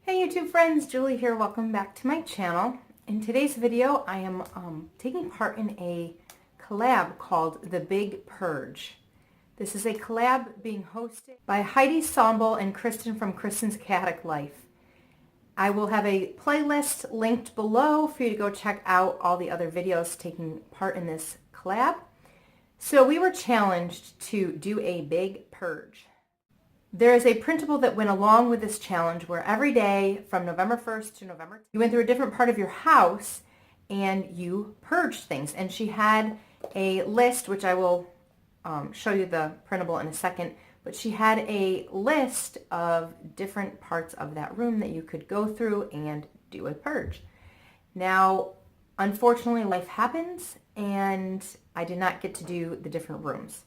Hey YouTube friends, Julie here. Welcome back to my channel. In today's video, I am taking part in a collab called The Big Purge. This is a collab being hosted by Heidi Sombel and Kristen from Kristen's Chaotic Life. I will have a playlist linked below for you to go check out all the other videos taking part in this collab. So we were challenged to do a big purge. There is a printable that went along with this challenge where every day from November 1st to November 10th, you went through a different part of your house and you purged things. And she had a list, which I will show you the printable in a second, but she had a list of different parts of that room that you could go through and do a purge. Now, unfortunately, life happens and I did not get to do the different rooms.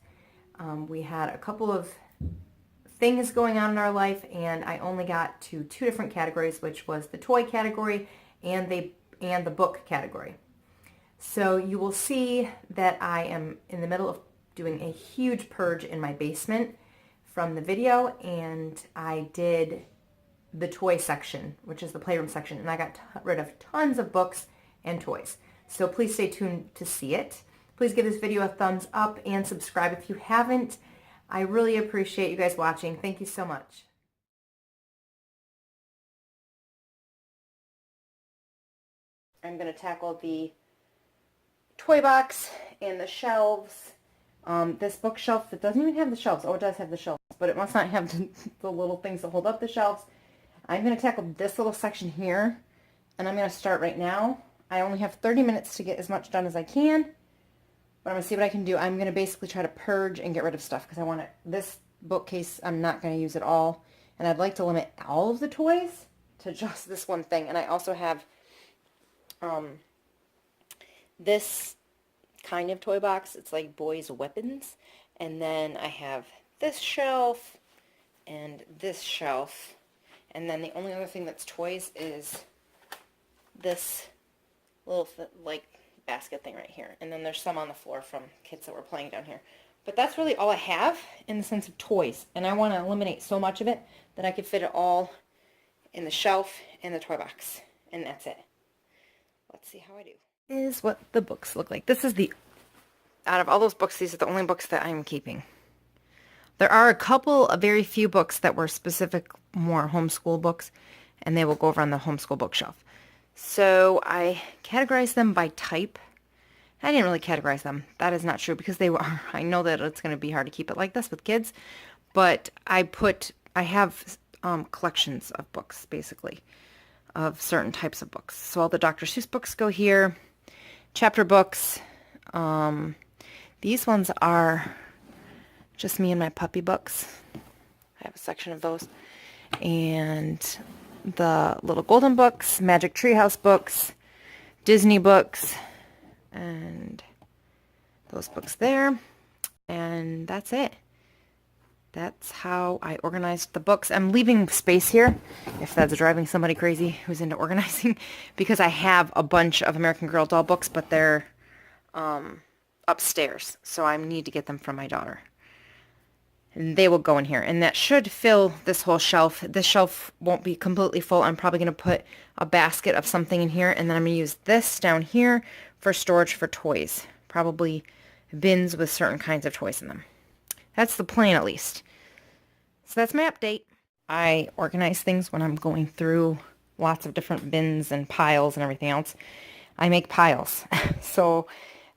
We had a couple of things going on in our life, and I only got to two different categories, which was the toy category and the book category. So you will see that I am in the middle of doing a huge purge in my basement from the video, and I did the toy section, which is the playroom section, and I got rid of tons of books and toys. So please stay tuned to see it. Please give this video a thumbs up and subscribe if you haven't. I really appreciate you guys watching. Thank you so much. I'm going to tackle the toy box and the shelves. This bookshelf, it doesn't even have the shelves. Oh, it does have the shelves, but it must not have the little things that hold up the shelves. I'm going to tackle this little section here, and I'm going to start right now. I only have 30 minutes to get as much done as I can. But I'm going to see what I can do. I'm going to basically try to purge and get rid of stuff because I want to, this bookcase, I'm not going to use at all. And I'd like to limit all of the toys to just this one thing. And I also have this kind of toy box. It's like boys' weapons. And then I have this shelf and this shelf. And then the only other thing that's toys is this little, basket thing right here, and then there's some on the floor from kids that were playing down here. But that's really all I have in the sense of toys, and I want to eliminate so much of it that I could fit it all in the shelf and the toy box, and that's it. Let's see how I do. This is what the books look like. This is out of all those books, these are the only books that I'm keeping. There are a very few books that were specific, more homeschool books, and they will go over on the homeschool bookshelf. So I categorized them by type. I didn't really categorize them. That is not true because I know that it's going to be hard to keep it like this with kids, but I have collections of books, basically, of certain types of books. So all the Dr. Seuss books go here, chapter books. These ones are just me and my puppy books. I have a section of those. And the little golden books, Magic Treehouse books, Disney books, and those books there. And that's it. That's how I organized the books. I'm leaving space here, if that's driving somebody crazy who's into organizing, because I have a bunch of American Girl doll books, but they're upstairs, so I need to get them from my daughter. And they will go in here, and that should fill this whole shelf. This shelf won't be completely full. I'm probably going to put a basket of something in here, and then I'm going to use this down here for storage for toys. Probably bins with certain kinds of toys in them. That's the plan, at least. So that's my update. I organize things when I'm going through lots of different bins and piles and everything else. I make piles. So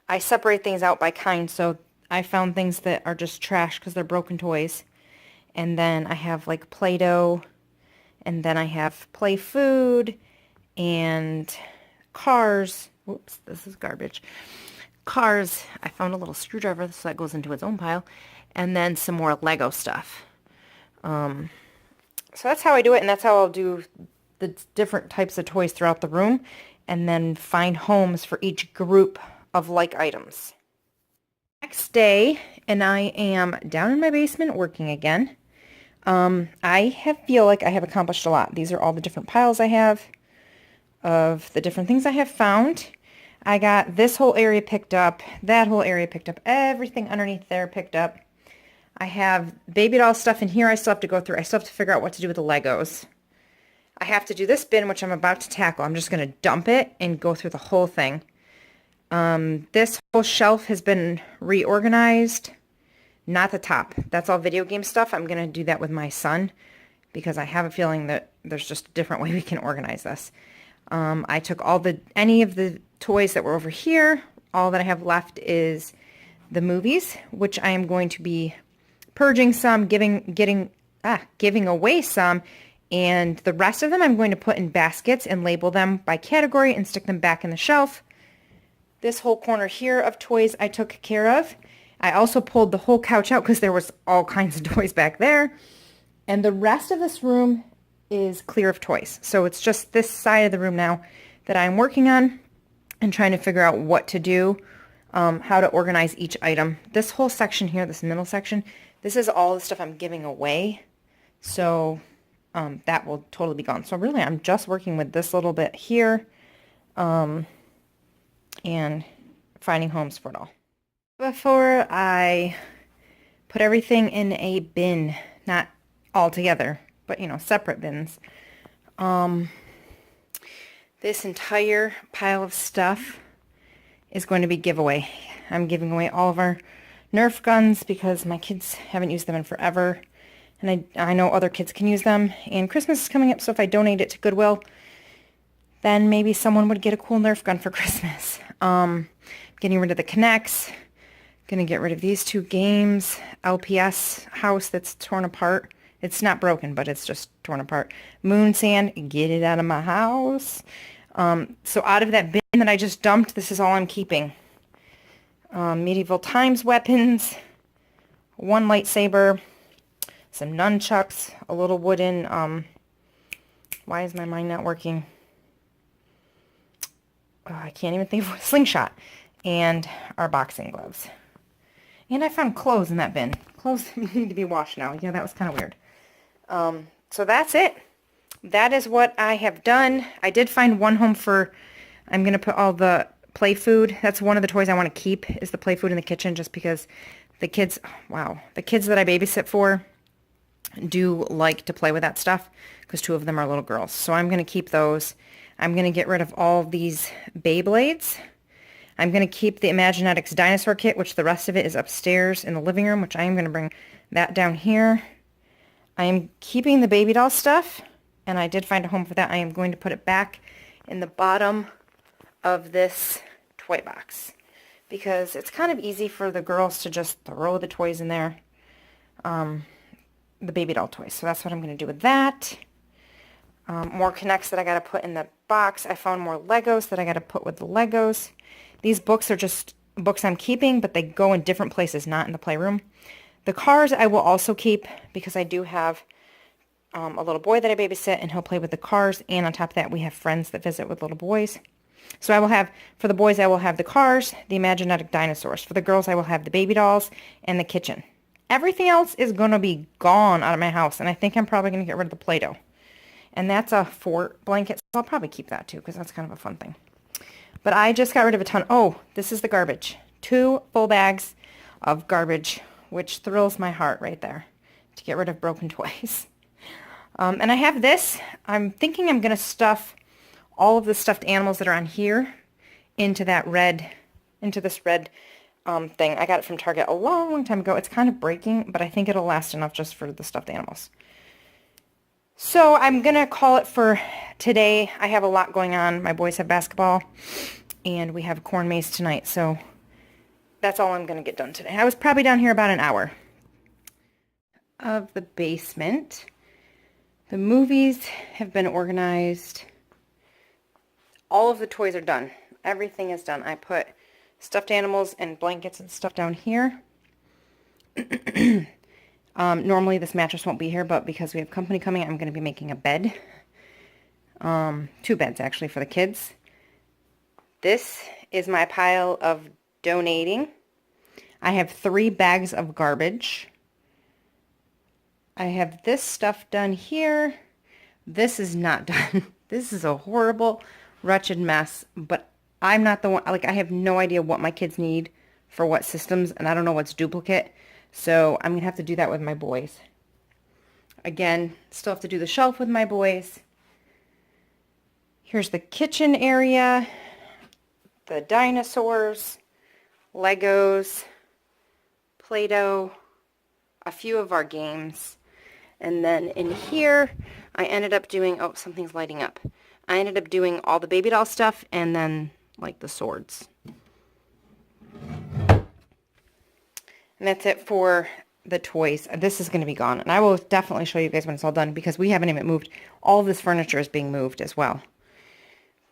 I separate things out by kind, so I found things that are just trash because they're broken toys. And then I have like Play-Doh. And then I have play food and cars. Whoops, this is garbage. Cars. I found a little screwdriver, so that goes into its own pile. And then some more Lego stuff. So that's how I do it, and that's how I'll do the different types of toys throughout the room. And then find homes for each group of like items. Next day, and I am down in my basement working again. I feel like I have accomplished a lot. These are all the different piles I have of the different things I have found. I got this whole area picked up, that whole area picked up, everything underneath there picked up. I have baby doll stuff in here I still have to go through. I still have to figure out what to do with the Legos. I have to do this bin, which I'm about to tackle. I'm just going to dump it and go through the whole thing. This whole shelf has been reorganized. Not the top. That's all video game stuff. I'm going to do that with my son because I have a feeling that there's just a different way we can organize this. I took any of the toys that were over here. All that I have left is the movies, which I am going to be purging some, giving away some, and the rest of them I'm going to put in baskets and label them by category and stick them back in the shelf. This whole corner here of toys I took care of. I also pulled the whole couch out because there was all kinds of toys back there. And the rest of this room is clear of toys. So it's just this side of the room now that I'm working on and trying to figure out what to do, how to organize each item. This whole section here, this middle section, this is all the stuff I'm giving away. So that will totally be gone. So really I'm just working with this little bit here and finding homes for it all. Before I put everything in a bin, not all together, but separate bins. This entire pile of stuff is going to be giveaway. I'm giving away all of our Nerf guns because my kids haven't used them in forever. And I know other kids can use them. And Christmas is coming up, so if I donate it to Goodwill, then maybe someone would get a cool Nerf gun for Christmas. Getting rid of the Kinects. Gonna get rid of these 2 games. LPS house that's torn apart. It's not broken, but it's just torn apart. Moon Sand, get it out of my house. So out of that bin that I just dumped, this is all I'm keeping. Medieval Times weapons, 1 lightsaber, some nunchucks, a little wooden, why is my mind not working? Oh, I can't even think of a slingshot. And our boxing gloves. And I found clothes in that bin. Clothes need to be washed now. Yeah, that was kind of weird. So that's it. That is what I have done. I did find one home I'm going to put all the play food. That's one of the toys I want to keep is the play food in the kitchen just because the kids that I babysit for do like to play with that stuff because 2 of them are little girls. So I'm going to keep those. I'm going to get rid of all these Beyblades. I'm going to keep the Imaginetics dinosaur kit, which the rest of it is upstairs in the living room, which I am going to bring that down here. I am keeping the baby doll stuff, and I did find a home for that. I am going to put it back in the bottom of this toy box because it's kind of easy for the girls to just throw the toys in there, the baby doll toys. So that's what I'm going to do with that. More Kinects that I got to put in the box. I found more Legos that I got to put with the Legos. These books are just books I'm keeping, but they go in different places, not in the playroom. The cars I will also keep because I do have a little boy that I babysit, and he'll play with the cars. And on top of that, we have friends that visit with little boys. So I will have, for the boys, I will have the cars, the Imaginetic dinosaurs. For the girls, I will have the baby dolls and the kitchen. Everything else is going to be gone out of my house, and I think I'm probably going to get rid of the Play-Doh. And that's a fort blanket, so I'll probably keep that too because that's kind of a fun thing. But I just got rid of a ton. Oh, this is the garbage. 2 full bags of garbage, which thrills my heart right there to get rid of broken toys. And I have this. I'm thinking I'm going to stuff all of the stuffed animals that are on here into this red thing. I got it from Target a long, long time ago. It's kind of breaking, but I think it'll last enough just for the stuffed animals. So I'm going to call it for today. I have a lot going on. My boys have basketball, and we have a corn maze tonight. So that's all I'm going to get done today. I was probably down here about an hour. Of the basement. The movies have been organized. All of the toys are done. Everything is done. I put stuffed animals and blankets and stuff down here. Normally this mattress won't be here, but because we have company coming, I'm going to be making a bed. 2 beds, actually, for the kids. This is my pile of donating. I have 3 bags of garbage. I have this stuff done here. This is not done. This is a horrible, wretched mess, but I'm not the one, like, I have no idea what my kids need for what systems, and I don't know what's duplicate. So I'm going to have to do that with my boys. Again, still have to do the shelf with my boys. Here's the kitchen area, the dinosaurs, Legos, Play-Doh, a few of our games. And then in here, I ended up doing, oh, something's lighting up. I ended up doing all the baby doll stuff and then like the swords. And that's it for the toys. This is going to be gone. And I will definitely show you guys when it's all done because we haven't even moved. All of this furniture is being moved as well.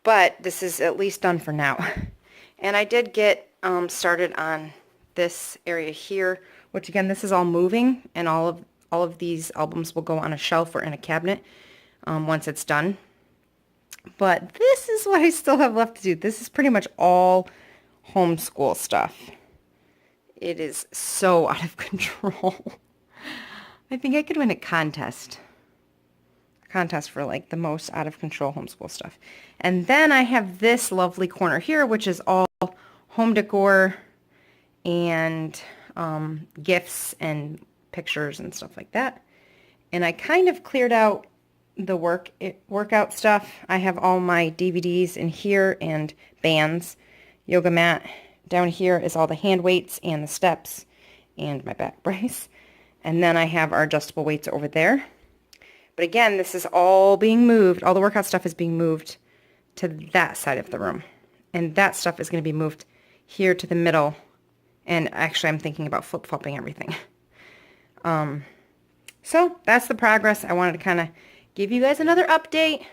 But this is at least done for now. And I did get started on this area here, which again, this is all moving, and all of these albums will go on a shelf or in a cabinet once it's done. But this is what I still have left to do. This is pretty much all homeschool stuff. It is so out of control. I think I could win a contest. Contest for like the most out of control homeschool stuff. And then I have this lovely corner here, which is all home decor and gifts and pictures and stuff like that. And I kind of cleared out the workout stuff. I have all my DVDs in here and bands, yoga mat. Down here is all the hand weights and the steps and my back brace. And then I have our adjustable weights over there. But again, this is all being moved. All the workout stuff is being moved to that side of the room. And that stuff is going to be moved here to the middle. And actually, I'm thinking about flip-flopping everything. So that's the progress. I wanted to kind of give you guys another update.